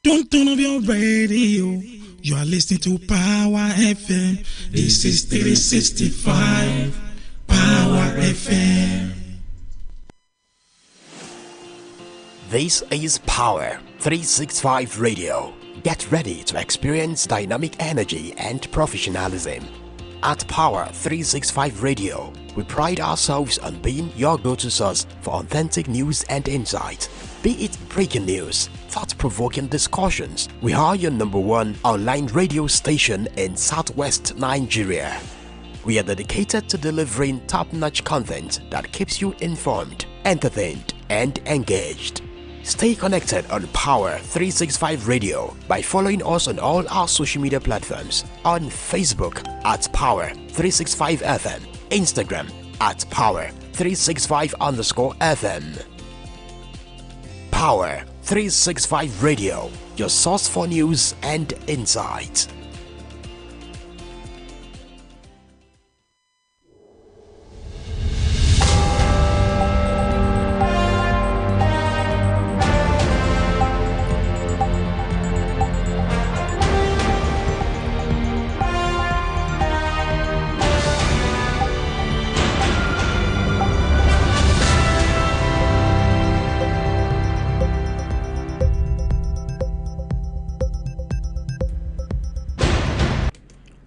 Don't turn off your radio. You are listening to Power FM. This is 365 Power FM. This is Power 365 Radio. Get ready to experience dynamic energy and professionalism. At Power 365 Radio, we pride ourselves on being your go-to source for authentic news and insight. Be it breaking news, thought-provoking discussions, we are your number one online radio station in Southwest Nigeria. We are dedicated to delivering top-notch content that keeps you informed, entertained, and engaged. Stay connected on Power 365 Radio by following us on all our social media platforms. On Facebook at Power 365 FM, Instagram at Power 365_FM. Power 365 Radio, your source for news and insight.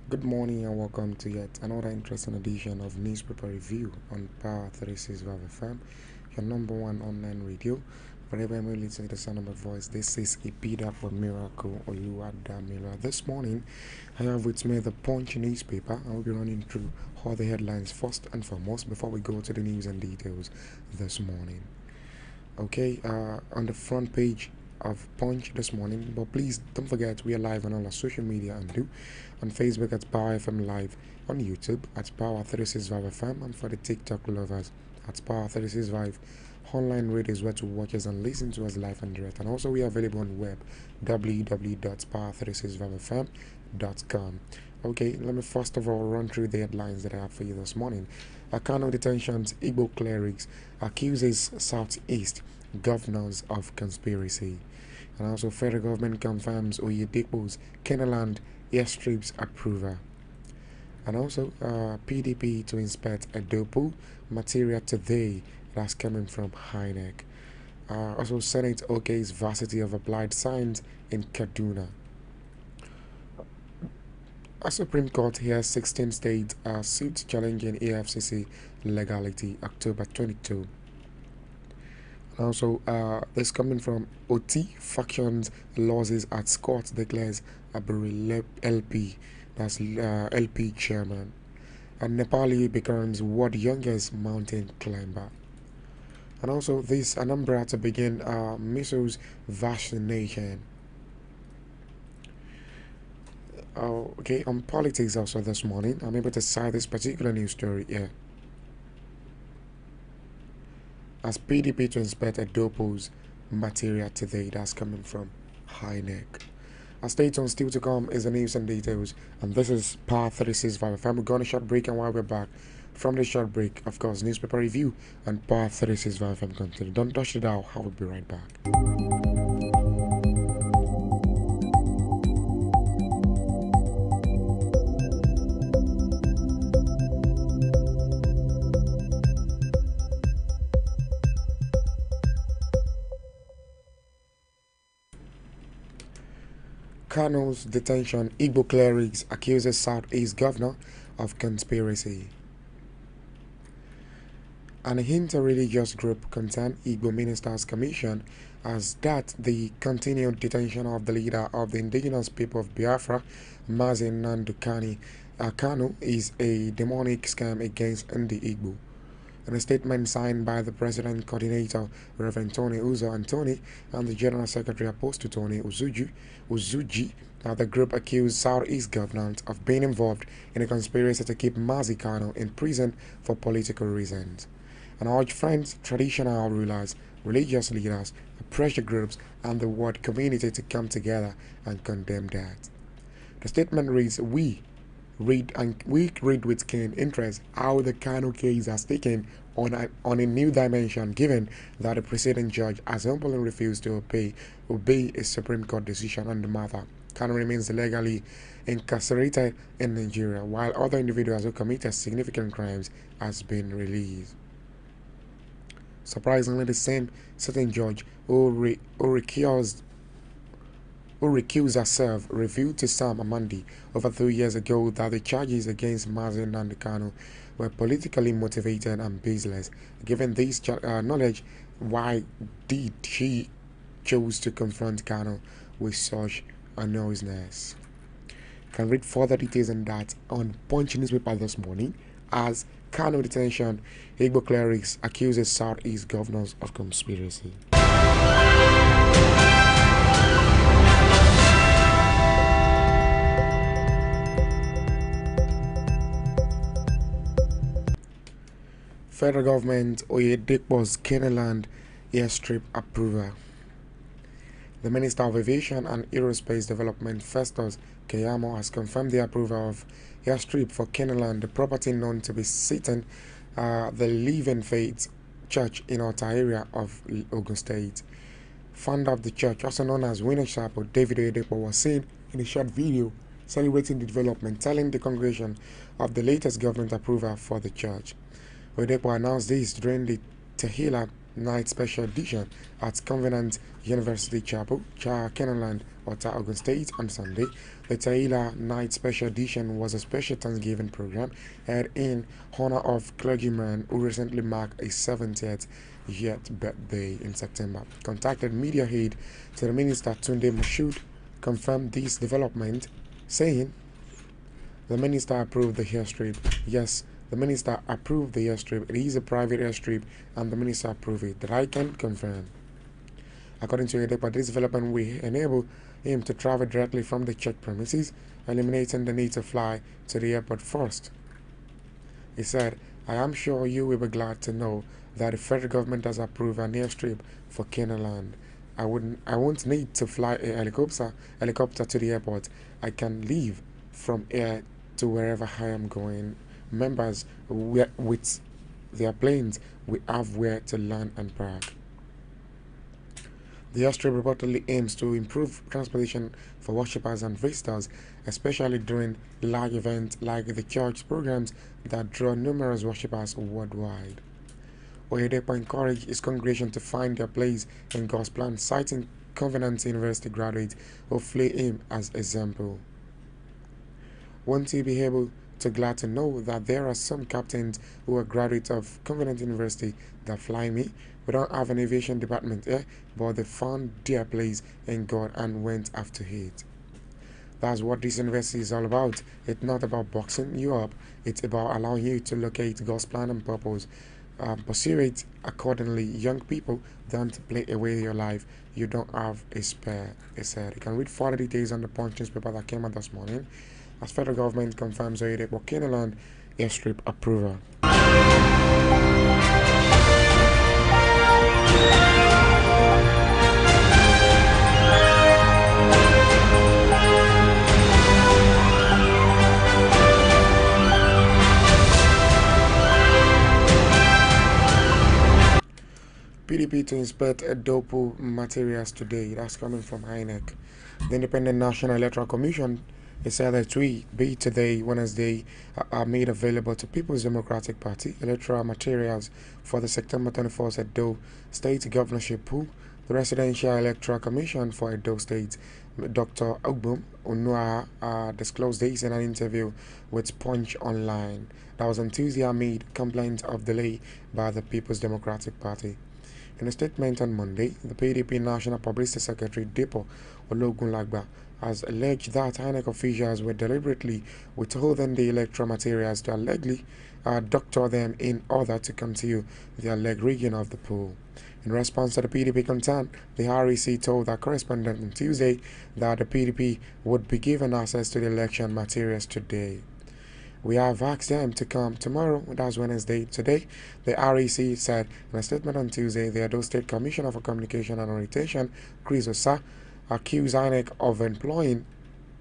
Good morning and welcome to yet another interesting edition of Newspaper Review on Power 365 FM, your number one online radio. Wherever I'm listening to the sound of my voice, this is Ipida for Miracle Oluwadamila. This morning, I have with me the Punch newspaper. I will be running through all the headlines first and foremost before we go to the news and details this morning. Okay, on the front page of Punch this morning, but please don't forget we are live on all our social media and on Facebook at Power FM Live, on YouTube at Power 365 FM, and for the TikTok lovers at Power 365 Online Radio is where to watch us and listen to us live and direct. And also we are available on web www.power365fm.com. Okay, let me first of all run through the headlines that I have for you this morning. Kano detentions, Igbo clerics accuses Southeast governors of conspiracy. And also federal government confirms Oyedepo's Kenaland airstrips approval. And also PDP to inspect Adopo material today that's coming from HINEC. Also Senate okays Varsity of Applied Science in Kaduna. A Supreme Court hears 16 state suits challenging AFCC legality October 22. And also this coming from OT factions losses at Scott declares Aburi LP, that's LP chairman. And Nepali becomes world youngest mountain climber. And also this Anambra to begin measles vaccination. Okay, on politics also this morning, I'm able to cite this particular news story here. As PDP to inspect Adopo's material today, that's coming from HINEC. A state on still to come is the news and details, and this is Power 365 FM. We're going to short break, and while we're back from the short break, of course, newspaper review and Power 365 FM continue. Don't touch it out, I will be right back. Kano's detention, Igbo clerics accuses Southeast governor of conspiracy. An inter-religious group concerned Igbo Ministers Commission as that the continued detention of the leader of the indigenous people of Biafra, Mazi Nnamdi Kanu, is a demonic scam against the Igbo. In a statement signed by the President Coordinator, Reverend Tony Uzo Antoni, and the General Secretary Apostle Tony Uzuji, the group accused Southeast government of being involved in a conspiracy to keep Mazi Kanu in prison for political reasons, and urged friends, traditional rulers, religious leaders, pressure groups, and the world community to come together and condemn that. The statement reads, We read with keen interest how the Kanu case has taken on a new dimension, given that the preceding judge has humbly refused to obey a Supreme Court decision on the matter. Kanu remains legally incarcerated in Nigeria, while other individuals who committed significant crimes has been released. Surprisingly, the same sitting judge who recused herself revealed to Sam Amandi over 2 years ago that the charges against Mazi Nnamdi Kanu were politically motivated and baseless. Given this knowledge, why did she choose to confront Kanu with such annoyance? You can read further details on that on Punch newspaper this morning. As Kanu detention, Igbo clerics accuses Southeast governors of conspiracy. Federal government Oyedepo's Kenaland airstrip approval. The Minister of Aviation and Aerospace Development, Festus Keyamo, has confirmed the approval of airstrip for Kenaland, the property known to be sitting the Living Faith Church in Ota area of Ogun State. Founder of the church, also known as Winner Chapel, David Oyedepo, was seen in a short video celebrating the development, telling the congregation of the latest government approval for the church. Oyedepo announced this during the Tehillah Night Special Edition at Covenant University Chapel, Kenaland, Ota, Ogun State on Sunday. The Tehillah Night Special Edition was a special Thanksgiving program held in honor of clergyman who recently marked a 70th year birthday in September. Contacted media aide to the minister Tunde Moshood confirmed this development, saying the minister approved the airstrip. Yes, the minister approved the airstrip. It is a private airstrip and the minister approved it. That I can confirm. According to Oyedepo, this development will enable him to travel directly from the church premises, eliminating the need to fly to the airport first. He said, I am sure you will be glad to know that the federal government has approved an airstrip for Kenaland. I won't need to fly a helicopter to the airport. I can leave from here to wherever I am going. Members with their planes will have where to land and park. The airstrip reportedly aims to improve transportation for worshippers and visitors, especially during large events like the church programs that draw numerous worshippers worldwide. Oyedepo encouraged his congregation to find their place in God's plan, citing Covenant University graduates who flew him as example. Won't you be able to glad to know that there are some captains who are graduates of Covenant University that fly me? We don't have an aviation department here, but they found their place in God and went after it. That's what this university is all about. It's not about boxing you up. It's about allowing you to locate God's plan and purpose. Pursue it accordingly. Young people, don't play away your life. You don't have a spare, he said. You can read further details on the Punch newspaper that came out this morning, as federal government confirms Oyedepo Kenaland airstrip approval. PDP to inspect dope materials today. That's coming from INEC. The Independent National Electoral Commission, it said that be today, Wednesday, are made available to People's Democratic Party electoral materials for the September 24th Edo State Governorship pool. The Residential Electoral Commission for Edo State, Dr. Ogbum Unua, disclosed this in an interview with Punch Online. That was on Tuesday amid complaints of delay by the People's Democratic Party. In a statement on Monday, the PDP National Publicity Secretary Depo Ologunlagba has alleged that INEC officials were deliberately withholding the electoral materials to allegedly doctor them in order to conceal the alleged rigging of the poll. In response to the PDP concern, the REC told their correspondent on Tuesday that the PDP would be given access to the election materials today. We have asked them to come tomorrow, that's Wednesday. Today, the REC said in a statement on Tuesday, the Edo State Commissioner for Communication and Orientation, Chris Osa, accused INEC of employing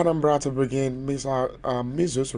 Anambra to begin measles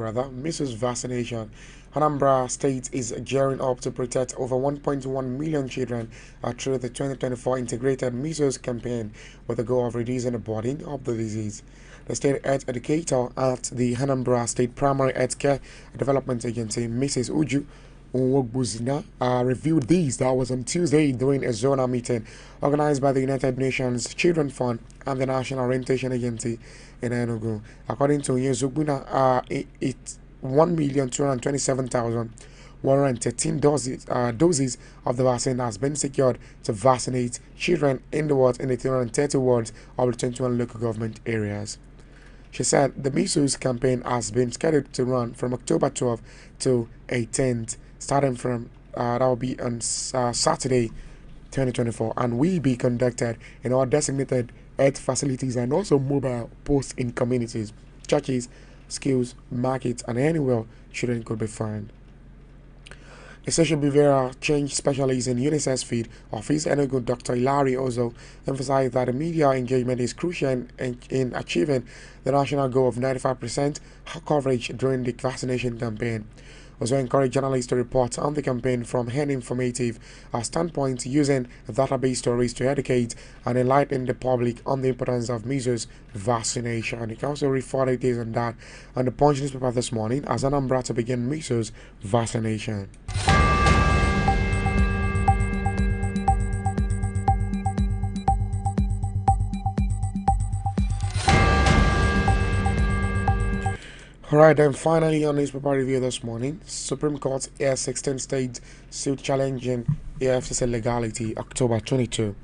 vaccination. Anambra State is gearing up to protect over 1.1 million children through the 2024 Integrated Measles Campaign with the goal of reducing the burden of the disease. The state health educator at the Anambra State Primary Healthcare Development Agency, Mrs. Uju Unwogbuzina, reviewed these. That was on Tuesday during a zonal meeting organized by the United Nations Children Fund and the National Orientation Agency in Enugu. According to Yezugbuna, it's 1,227,113 doses of the vaccine has been secured to vaccinate children in the wards in the 330 wards of the 21 local government areas. She said the measles campaign has been scheduled to run from October 12th to 18th, starting from that will be on Saturday 2024, and will be conducted in all designated health facilities and also mobile posts in communities, churches, schools, markets, and anywhere children could be found. A social behavioral change specialist in UNICEF's field office, Enugu Dr. Hilary Ozo, emphasized that the media engagement is crucial in achieving the national goal of 95% coverage during the vaccination campaign. Also encouraged journalists to report on the campaign from an informative standpoint, using database stories to educate and enlighten the public on the importance of measles vaccination. You can also read further details on that on the Punch newspaper this morning as Anambra to begin measles vaccination. Alright, then finally on newspaper review this morning, Supreme Court airs 16 states suit challenging AFCC legality, October 22.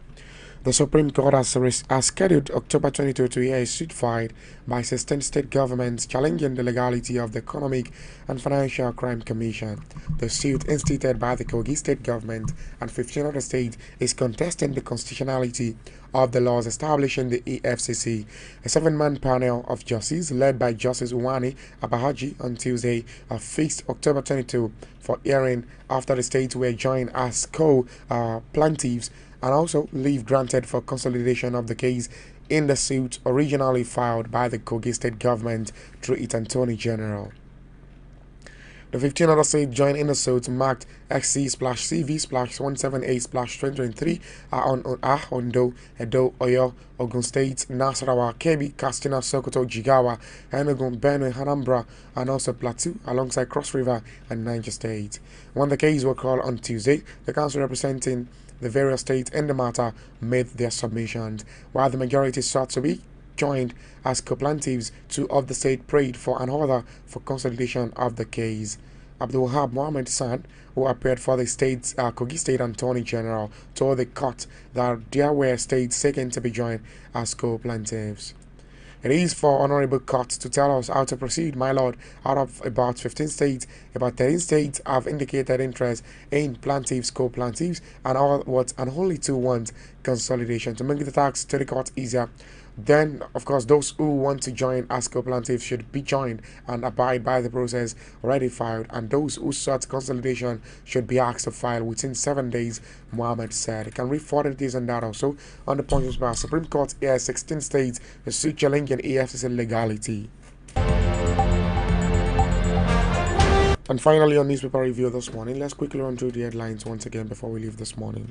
The Supreme Court has scheduled October 22 to hear a suit filed by 16 state governments challenging the legality of the Economic and Financial Crime Commission. The suit, instituted by the Kogi state government and 15 other states, is contesting the constitutionality of the laws establishing the EFCC. A 7-man panel of justices, led by Justice Uwani Abahaji on Tuesday, fixed October 22 for hearing after the states were joined as co-plaintiffs, and also leave granted for consolidation of the case in the suit originally filed by the Kogi state government through its Attorney General. The 15 other states joined in the suit marked XC/CV/178/2023 are Ondo, Edo, Oyo, Ogun State, Nasarawa, Kebbi, Katsina, Sokoto, Jigawa, Enugu, Benue, Anambra, and also Plateau, alongside Cross River and Niger State. When the case was called on Tuesday, the council representing the various states in the matter made their submissions, while the majority sought to be joined as co-plaintiffs. 2 of the states prayed for an order for consolidation of the case. Abdul Wahab Mohammed San, who appeared for the state's Kogi State Attorney General, told the court that there were states seeking to be joined as co-plaintiffs. It is for honorable court to tell us how to proceed, my lord. Out of about 15 states, about 13 states have indicated interest in plaintiffs, co-plaintiffs, and only 2 want consolidation. To make the task to the court easier, then, of course, those who want to join as co-plaintiffs should be joined and abide by the process already filed, and those who sought consolidation should be asked to file within 7 days, Mohammed said. You can read further details on that also on the Punch newspaper. Supreme Court airs 16 states the suit challenging AFCC legality. And finally, on newspaper review this morning, let's quickly run through the headlines once again before we leave this morning.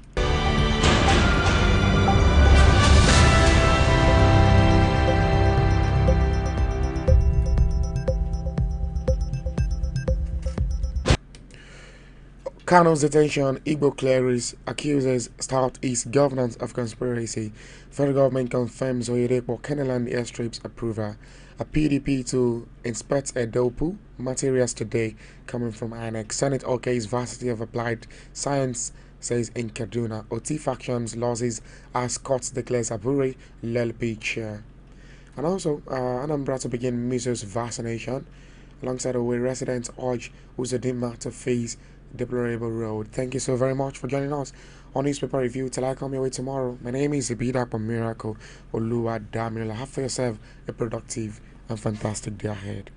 Kano's detention, Igbo clerics accuses Southeast governance of conspiracy. Federal government confirms Oyedepo Keneland airstrips approval. A PDP to inspect Edopu materials today coming from INEC. Senate OK's Varsity of Applied Science says in Kaduna. OT factions losses as courts declares Abure LLP chair. And also, Anambra to begin measles vaccination. Alongside Owe residents urge Uzodinma to face deplorable road. Thank you so very much for joining us on newspaper review. Till I come your way tomorrow, my name is Ibida Miracle Oluwa Damila. Have for yourself a productive and fantastic day ahead.